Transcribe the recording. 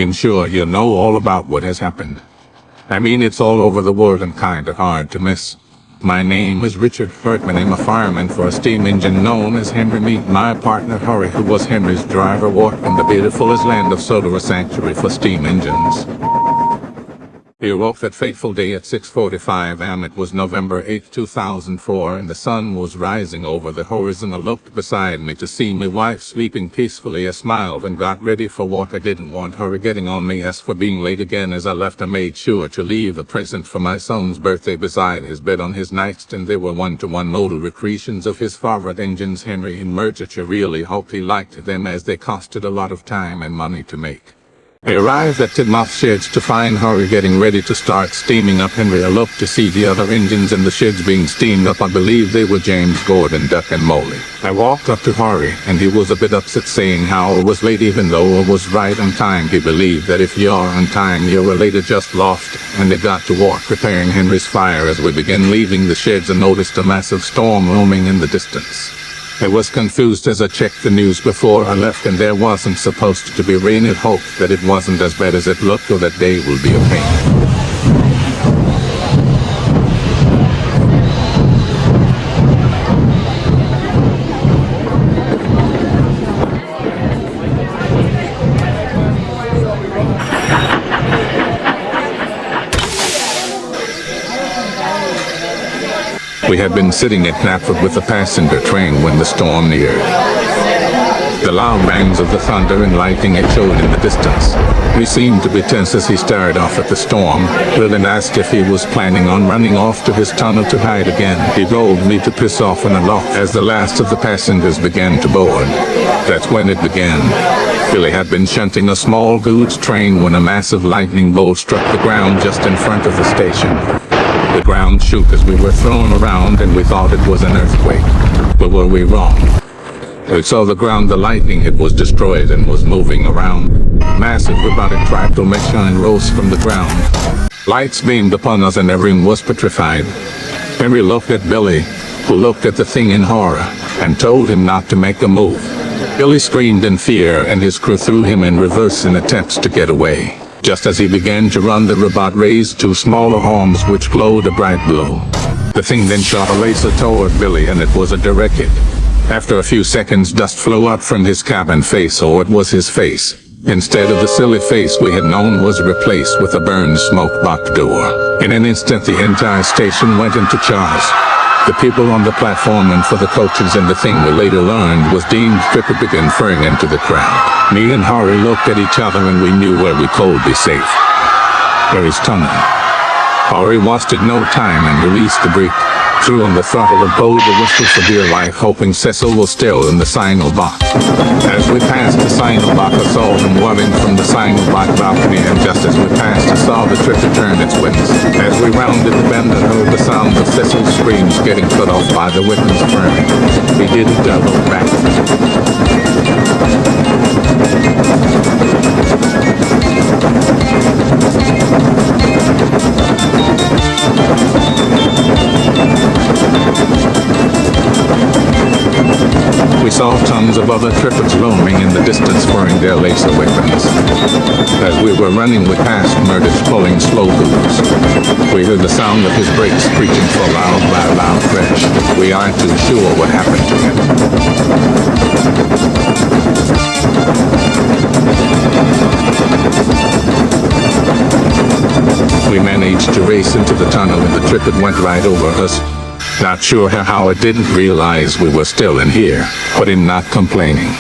I'm sure you know all about what has happened. I mean, it's all over the world and kinda hard to miss. My name is Richard Bertman. I'm a fireman for a steam engine known as Henry. Meet my partner Harry, who was Henry's driver, walked in the beautifulest land of Soda, a sanctuary for steam engines. He awoke that fateful day at 6:45 am. It was November 8, 2004, and the sun was rising over the horizon. I looked beside me to see my wife sleeping peacefully. I smiled and got ready for work. I didn't want her getting on me as for being late again. As I left, I made sure to leave a present for my son's birthday beside his bed on his nightstand. There were one-to-one model recreations of his favorite engines, Henry and Merchant. I really hoped he liked them, as they costed a lot of time and money to make. I arrived at Tidmouth Sheds to find Harry getting ready to start steaming up Henry. I looked to see the other engines in the sheds being steamed up. I believe they were James, Gordon, Duck, and Molly. I walked up to Harry, and he was a bit upset, saying how I was late even though I was right on time. He believed that if you're on time, you're late. I just lost, and they got to work preparing Henry's fire. As we began leaving the sheds, I noticed a massive storm looming in the distance. I was confused as I checked the news before I left, and there wasn't supposed to be rain. I hoped that it wasn't as bad as it looked, or that day will be a pain. We had been sitting at Knapford with the passenger train when the storm neared. The loud bangs of the thunder and lightning it showed in the distance. He seemed to be tense as he stared off at the storm. Bill asked if he was planning on running off to his tunnel to hide again. He told me to piss off and aloft as the last of the passengers began to board. That's when it began. Billy had been shunting a small goods train when a massive lightning bolt struck the ground just in front of the station. The ground shook as we were thrown around, and we thought it was an earthquake. But were we wrong? We saw the ground the lightning hit was destroyed and was moving around. Massive robotic tractor machine rose from the ground. Lights beamed upon us and everyone was petrified. Henry looked at Billy, who looked at the thing in horror, and told him not to make a move. Billy screamed in fear, and his crew threw him in reverse in attempts to get away. Just as he began to run, the robot raised two smaller arms which glowed a bright blue. The thing then shot a laser toward Billy, and it was a direct hit. After a few seconds, dust flew out from his cabin face, or it was his face. Instead of the silly face we had known, was replaced with a burned smoke box door. In an instant, the entire station went into charge. The people on the platform and for the coaches, and the thing we later learned was deemed trippy, began firing into the crowd. Me and Harry looked at each other, and we knew where we could be safe. Harry's tunnel. Harry wasted no time and released the brake, threw on the throttle and pulled the whistle for dear life, hoping Cecil was still in the signal box. As we passed the signal box, I saw him running from the signal box balcony, and just as we passed, I saw the tripper turn its wings. As we rounded the bend, I heard the sound of Cecil's screams getting cut off by the weapons burning. We didn't double back. We saw tons of other trippers roaming in the distance, firing their laser weapons. As we were running, we passed Murder's pulling slow boots. We heard the sound of his brakes screeching for loud by loud crash. We aren't too sure what happened to him. We managed to race into the tunnel, and the tripper went right over us. Not sure how I didn't realize we were still in here, but I'm not complaining.